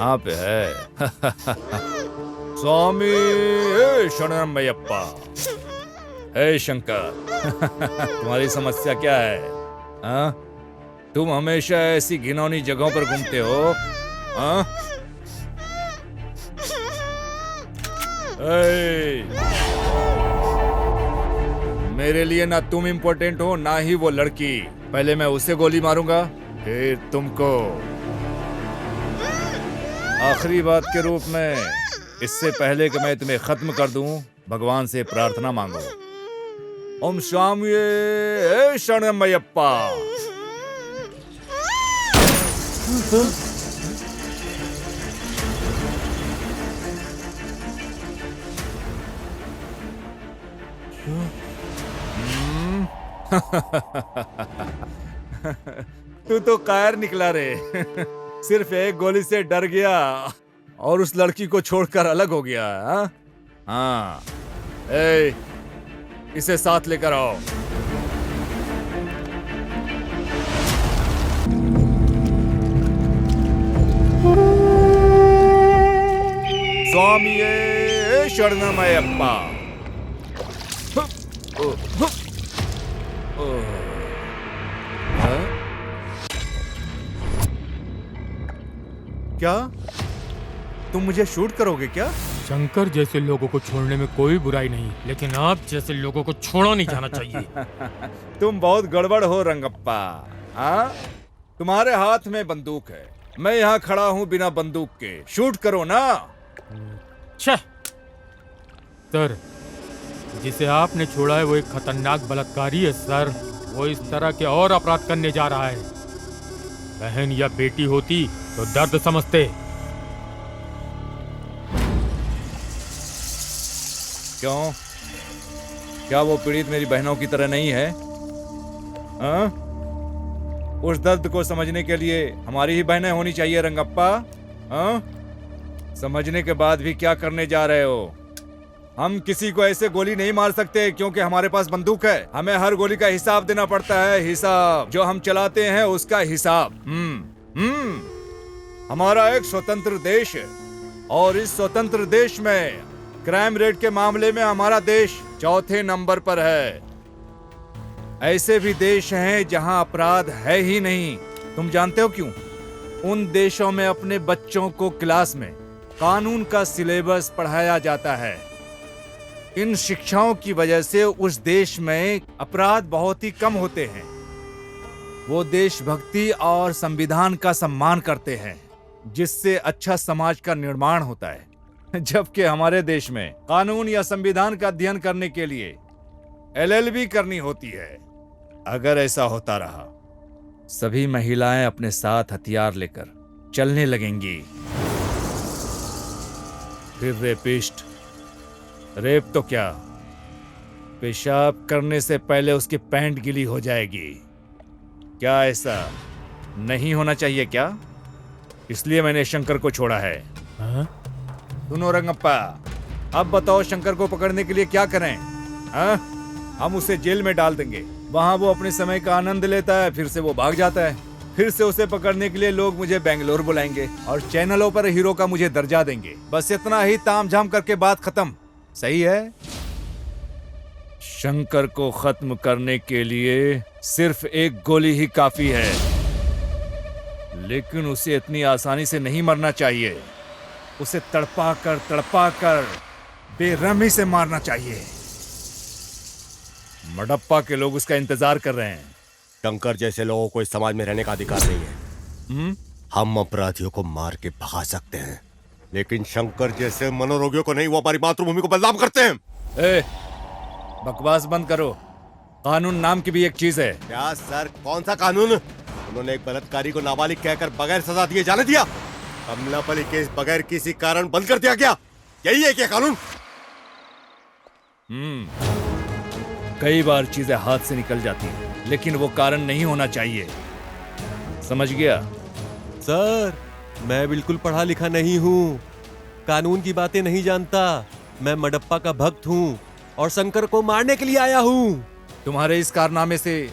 यहाँ पे है। स्वामी शरणमयप्पा। हे शंकर, तुम्हारी समस्या क्या है? हाँ? तुम हमेशा ऐसी घिनौनी जगहों पर घूमते हो। हाँ? मेरे लिए ना तुम इम्पोर्टेंट हो ना ही वो लड़की। पहले मैं उसे गोली मारूंगा, फिर तुमको। आखिरी बात के रूप में, इससे पहले कि मैं तुम्हें खत्म कर दूं, भगवान से प्रार्थना मांगो। ओम स्वामी शरणमयप्पा। तू तो कायर निकला रे। सिर्फ एक गोली से डर गया और उस लड़की को छोड़कर अलग हो गया। हाँ, इसे साथ लेकर आओ। स्वामी शरणमयप्पा। क्या तुम मुझे शूट करोगे क्या? शंकर जैसे लोगों को छोड़ने में कोई बुराई नहीं, लेकिन आप जैसे लोगों को छोड़ा नहीं जाना चाहिए। तुम बहुत गड़बड़ हो रंगप्पा। हाँ, तुम्हारे हाथ में बंदूक है, मैं यहाँ खड़ा हूँ बिना बंदूक के। शूट करो ना। सर, जिसे आपने छोड़ा है वो एक खतरनाक बलात्कारी है सर। वो इस तरह के और अपराध करने जा रहा है। बहन या बेटी होती तो दर्द समझते। क्यों? क्या वो पीड़ित मेरी बहनों की तरह नहीं है? हाँ? उस दर्द को समझने के लिए हमारी ही बहनें होनी चाहिए रंगप्पा। हाँ? समझने के बाद भी क्या करने जा रहे हो? हम किसी को ऐसे गोली नहीं मार सकते क्योंकि हमारे पास बंदूक है। हमें हर गोली का हिसाब देना पड़ता है। हिसाब जो हम चलाते हैं उसका हिसाब। हमारा एक स्वतंत्र देश है और इस स्वतंत्र देश में क्राइम रेट के मामले में हमारा देश चौथे नंबर पर है। ऐसे भी देश हैं जहां अपराध है ही नहीं। तुम जानते हो क्यों? उन देशों में अपने बच्चों को क्लास में कानून का सिलेबस पढ़ाया जाता है। इन शिक्षाओं की वजह से उस देश में अपराध बहुत ही कम होते हैं। वो देशभक्ति और संविधान का सम्मान करते हैं, जिससे अच्छा समाज का निर्माण होता है। जबकि हमारे देश में कानून या संविधान का अध्ययन करने के लिए LLB करनी होती है। अगर ऐसा होता रहा, सभी महिलाएं अपने साथ हथियार लेकर चलने लगेंगी। फिर रेपिस्ट, रेप तो क्या, पेशाब करने से पहले उसकी पैंट गीली हो जाएगी। क्या ऐसा नहीं होना चाहिए क्या? इसलिए मैंने शंकर को छोड़ा है। सुनो रंगप्पा, अब बताओ शंकर को पकड़ने के लिए क्या करें? हम उसे जेल में डाल देंगे। वहां वो अपने समय का आनंद लेता है, फिर से वो भाग जाता है। फिर से उसे पकड़ने के लिए लोग मुझे बेंगलोर बुलाएंगे और चैनलों पर हीरो का मुझे दर्जा देंगे। बस इतना ही तामझाम करके बात खत्म। सही है? शंकर को खत्म करने के लिए सिर्फ एक गोली ही काफी है, लेकिन उसे इतनी आसानी से नहीं मरना चाहिए। उसे तड़पा कर बेरहमी से मारना चाहिए। मडप्पा के लोग उसका इंतजार कर रहे हैं। शंकर जैसे लोगों को इस समाज में रहने का अधिकार नहीं है। हम अपराधियों को मार के भगा सकते हैं, लेकिन शंकर जैसे मनोरोगियों को नहीं। वो हमारी मातृभूमि को बदनाम करते हैं। बकवास बंद करो। कानून नाम की भी एक चीज है। क्या सर? कौन सा कानून? उन्होंने एक बलात्कारी को नाबालिग कहकर बगैर सजा दिए जाने दिया। कमलापली केस बगैर किसी कारण बंद कर दिया गया। यही है क्या कानून? कई बार चीजें हाथ से निकल जाती हैं, लेकिन वो कारण नहीं होना चाहिए। समझ गया? सर, मैं बिल्कुल पढ़ा लिखा नहीं हूँ, कानून की बातें नहीं जानता। मैं मडप्पा का भक्त हूँ और शंकर को मारने के लिए आया हूँ। तुम्हारे इस कारनामे से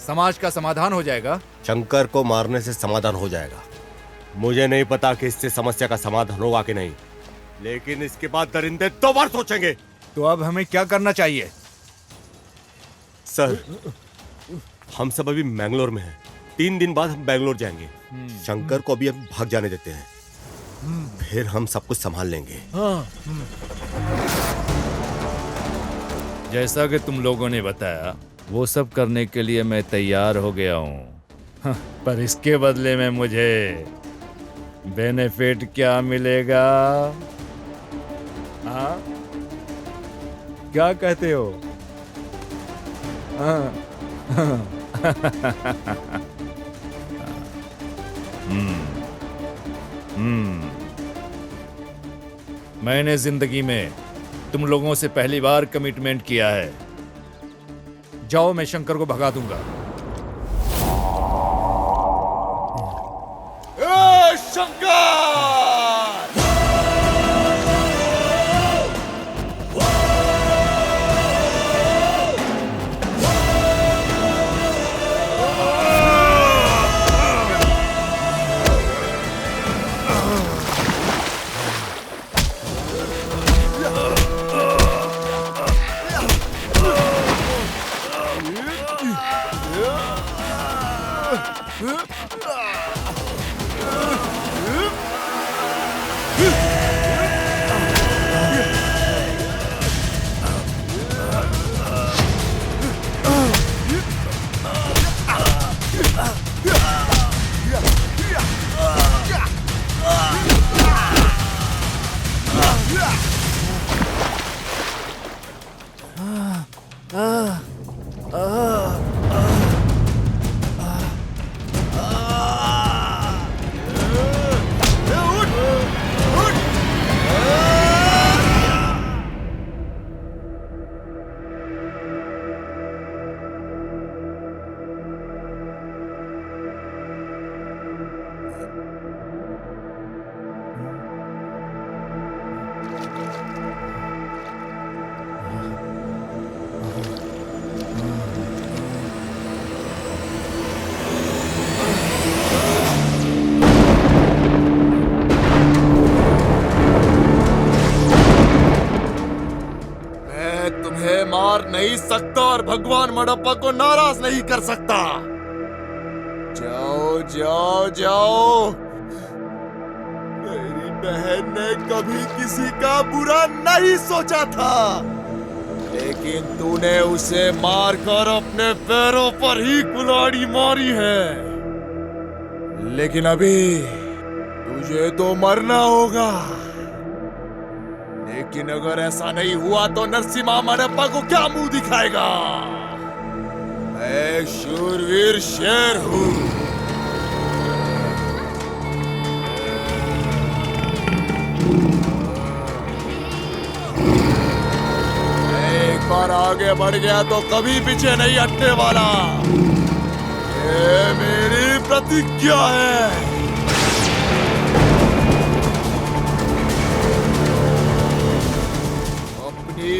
समाज का समाधान हो जाएगा। शंकर को मारने से समाधान हो जाएगा। मुझे नहीं पता कि इससे समस्या का समाधान होगा कि नहीं, लेकिन इसके बाद दरिंदे 2 बार सोचेंगे। तो अब हमें क्या करना चाहिए? सर, हम सब अभी मैंगलोर में हैं। 3 दिन बाद हम बैंगलोर जाएंगे। शंकर को अभी हम भाग जाने देते हैं, फिर हम सब कुछ संभाल लेंगे। जैसा कि तुम लोगों ने बताया, वो सब करने के लिए मैं तैयार हो गया हूँ। पर इसके बदले में मुझे बेनिफिट क्या मिलेगा? हाँ, क्या कहते हो? हाँ। मैंने जिंदगी में तुम लोगों से पहली बार कमिटमेंट किया है। जाओ, मैं शंकर को भगा दूंगा। मार नहीं सकता और भगवान मडप्पा को नाराज नहीं कर सकता। जाओ जाओ जाओ। मेरी बहन ने कभी किसी का बुरा नहीं सोचा था, लेकिन तूने उसे मारकर अपने पैरों पर ही कुल्हाड़ी मारी है। लेकिन अभी तुझे तो मरना होगा। लेकिन अगर ऐसा नहीं हुआ तो नरसिम्हा मडप्पा को क्या मुंह दिखाएगा? मैं शूरवीर शेर हूं। एक बार आगे बढ़ गया तो कभी पीछे नहीं हटने वाला। ये मेरी प्रतिज्ञा है।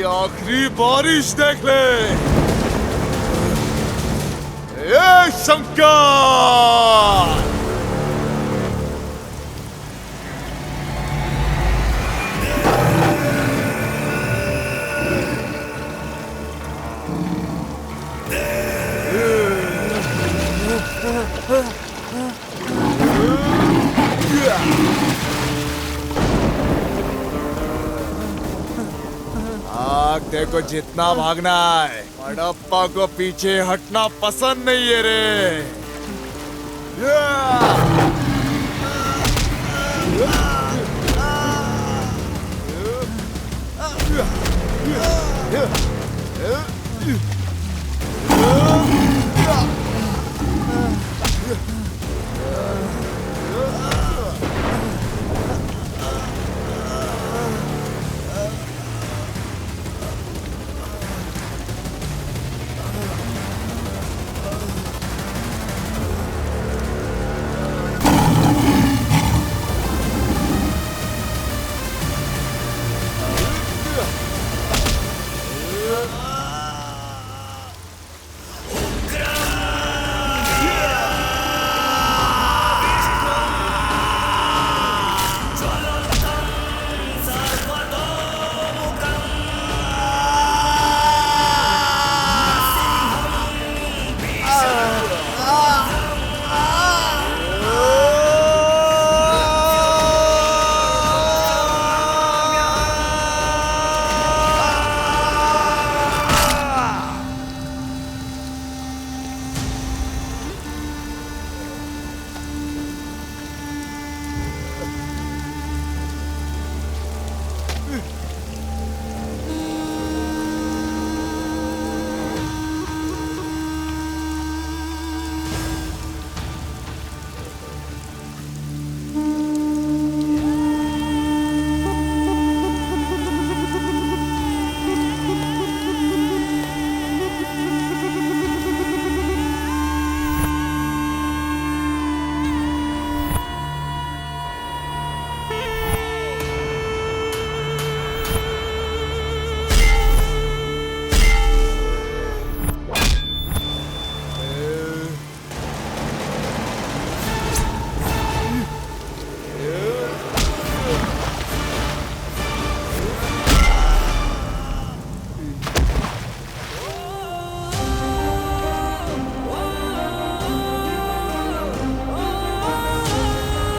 आखिरी बारिश देख ले। ये शंकर! देखो, जितना भागना है, मडप्पा को पीछे हटना पसंद नहीं है रे। Yeah!